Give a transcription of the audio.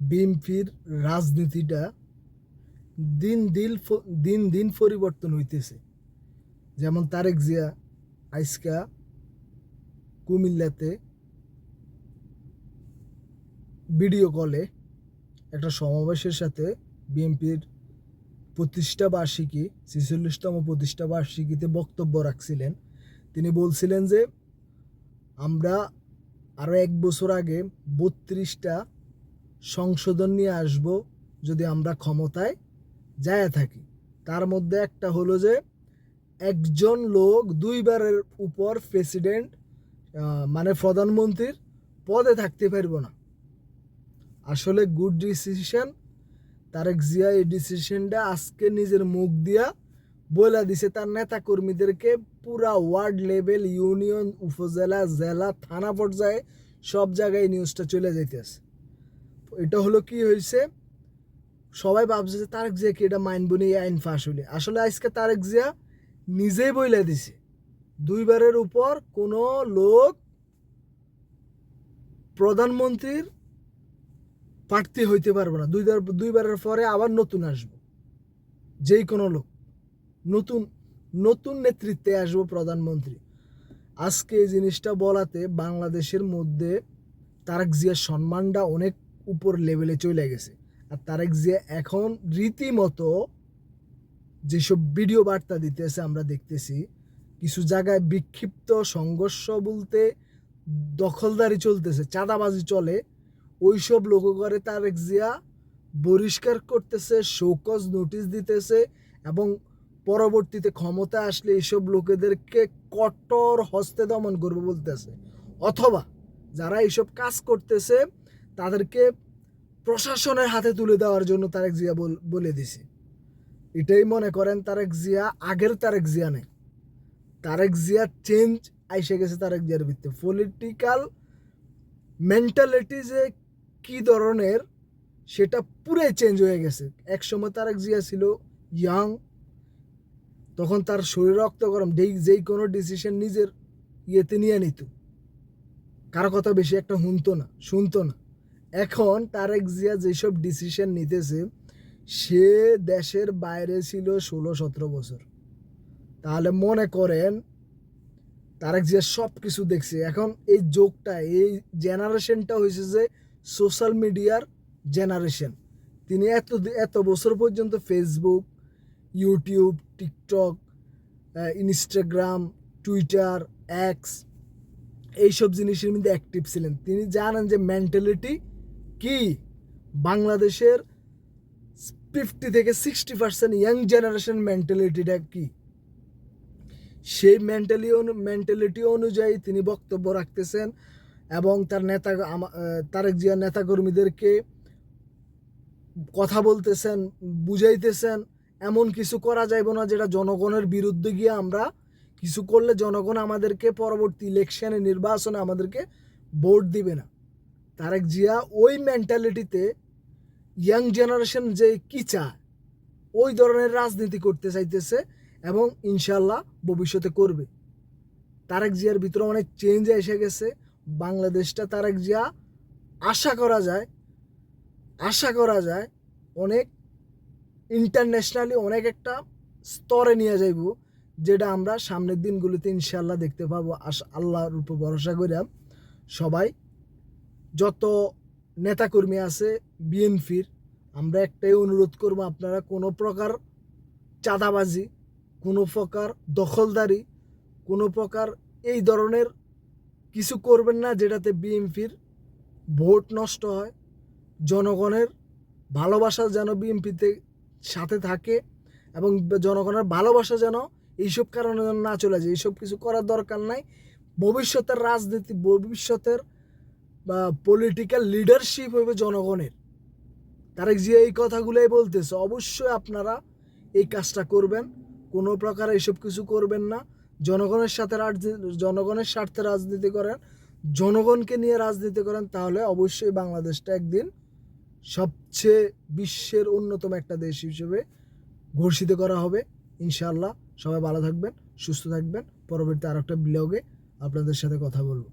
বিএনপির রাজনীতিটা দিন দিন পরিবর্তন হইতেছে। যেমন তারেক জিয়া আইসকা কুমিল্লাতে ভিডিও কলে একটা সমাবেশের সাথে বিএনপির প্রতিষ্ঠা বার্ষিকী ৪৬তম প্রতিষ্ঠা বার্ষিকীতে বক্তব্য রাখছিলেন। তিনি বলছিলেন যে আমরা আরও ১ বছর আগে ৩২টা সংশোধন নিয়ে আসব যদি আমরা ক্ষমতায় যায় থাকি। তার মধ্যে একটা হলো যে একজন লোক ২ বারের উপর প্রেসিডেন্ট মানে প্রধানমন্ত্রীর পদে থাকতে পারব না। আসলে গুড ডিসিশন। তারেক জিয়া এই ডিসিশনটা আজকে নিজের মুখ দিয়া বলে দিছে তার নেতা কর্মীদেরকে। পুরা ওয়ার্ড লেভেল, ইউনিয়ন, উপজেলা, জেলা, থানা পর্যায়ে সব জায়গায় নিউজটা চলে যাইতেছে। এটা হলো কি হয়েছে, সবাই ভাবছে যে তারেক জিয়া কি এটা মাইনব নিয়ে আইন ফাঁস হইলে। আসলে আজকে তারেক জিয়া নিজেই বইলে দিছে ২ বারের উপর কোনো লোক প্রধানমন্ত্রীর প্রার্থী হইতে পারবে না। ২ বারের পরে আবার নতুন আসবো, যেই কোনো লোক নতুন নেতৃত্বে আসবো প্রধানমন্ত্রী। আজকে এই জিনিসটা বলাতে বাংলাদেশের মধ্যে তারেক জিয়ার সম্মানটা অনেক উপর লেভেলে চলে গেছে। আর তারেক জিয়া এখন রীতিমতো যেসব ভিডিও বার্তা দিতেছে আমরা দেখতেছি, কিছু জায়গায় বিক্ষিপ্ত সংঘর্ষ বলতে দখলদারি চলতেছে, চাঁদাবাজি চলে, ওইসব লোক করে তারেক জিয়া বহিষ্কার করতেছে, শোকজ নোটিশ দিতেছে এবং পরবর্তীতে ক্ষমতা আসলে এইসব লোকেদেরকে কঠোর হস্তে দমন করবে বলতেছে। অথবা যারা এইসব কাজ করতেছে তাদেরকে প্রশাসনের হাতে তুলে দেওয়ার জন্য তারেক জিয়া বলে দিছে। এটাই মনে করেন তারেক জিয়া আগের তারেক জিয়া নেই। তারেক জিয়া চেঞ্জ আইসে গেছে তারেক জিয়ার ভিতরে। পলিটিক্যাল মেন্টালিটি যে কি ধরনের সেটা পুরাই চেঞ্জ হয়ে গেছে। একসময় তারেক জিয়া ছিল ইয়াং, তখন তার শরীর রক্ত গরম, যেই কোনো ডিসিশন নিজের ইয়েতে নিয়ে নিত, কারো কথা বেশি একটা শুনতো না। এখন তারেক জিয়া যেসব ডিসিশন নিতেছে, সে দেশের বাইরে ছিল ১৬-১৭ বছর। তাহলে মনে করেন তারেক জিয়া সব কিছু দেখছে। এখন এই যোগটা, এই জেনারেশনটা হয়েছে যে সোশ্যাল মিডিয়ার জেনারেশন। তিনি এত বছর পর্যন্ত Facebook, YouTube, TikTok, Instagram, Twitter, x এইসব জিনিসের মধ্যে অ্যাক্টিভ ছিলেন। তিনি জানেন যে মেন্টালিটি কি, বাংলাদেশের 50 থেকে 60% ইয়াং জেনারেশন মেন্টালিটিটা কি। সেই মেন্টালিটি অনুযায়ী তিনি বক্তব্য রাখতেছেন এবং তারেক জিয়ার নেতাকর্মীদেরকে কথা বলতেছেন, বুঝাইতেছেন এমন কিছু করা যাইব না যেটা জনগণের বিরুদ্ধে গিয়ে আমরা কিছু করলে জনগণ আমাদেরকে পরবর্তী ইলেকশনে, নির্বাচনে আমাদেরকে ভোট দিবে না। তারেক জিয়া ওই মেন্টালিটিতে ইয়াং জেনারেশন যে কি চায় ওই ধরনের রাজনীতি করতে চাইতেছে এবং ইনশাল্লাহ ভবিষ্যতে করবে। তারেক জিয়ার ভিতরে অনেক চেঞ্জ এসে গেছে। বাংলাদেশটা তারেক জিয়া আশা করা যায় অনেক ইন্টারন্যাশনালি অনেক একটা স্তরে নিয়ে যাইব, যেটা আমরা সামনের দিনগুলোতে ইনশাল্লাহ দেখতে পাবো। আল্লাহর উপর ভরসা করে সবাই, যত নেতাকর্মী আছে বিএনপির, আমরা একটাই অনুরোধ করব, আপনারা কোনো প্রকার চাঁদাবাজি, কোনো প্রকার দখলদারি, কোনো প্রকার এই ধরনের কিছু করবেন না যেটাতে বিএনপির ভোট নষ্ট হয়। জনগণের ভালোবাসা যেন বিএনপিতে সাথে থাকে এবং জনগণের ভালোবাসা যেন এইসব কারণে যেন না চলে যায়। এইসব কিছু করার দরকার নাই। ভবিষ্যতের রাজনীতি, ভবিষ্যতের পলিটিক্যাল লিডারশিপ হবে জনগণের। তারেক জিয়া এই কথাগুলোই বলতেছে। অবশ্যই আপনারা এই কাজটা করবেন, কোনো প্রকার এইসব কিছু করবেন না। জনগণের স্বার্থে রাজনীতি করেন, জনগণকে নিয়ে রাজনীতি করেন, তাহলে অবশ্যই বাংলাদেশটা একদিন সবচেয়ে বিশ্বের অন্যতম একটা দেশ হিসেবে ঘোষিত করা হবে ইনশাআল্লাহ। সবাই ভালো থাকবেন, সুস্থ থাকবেন। পরবর্তী আরেকটা ব্লগে আপনাদের সাথে কথা বলবো।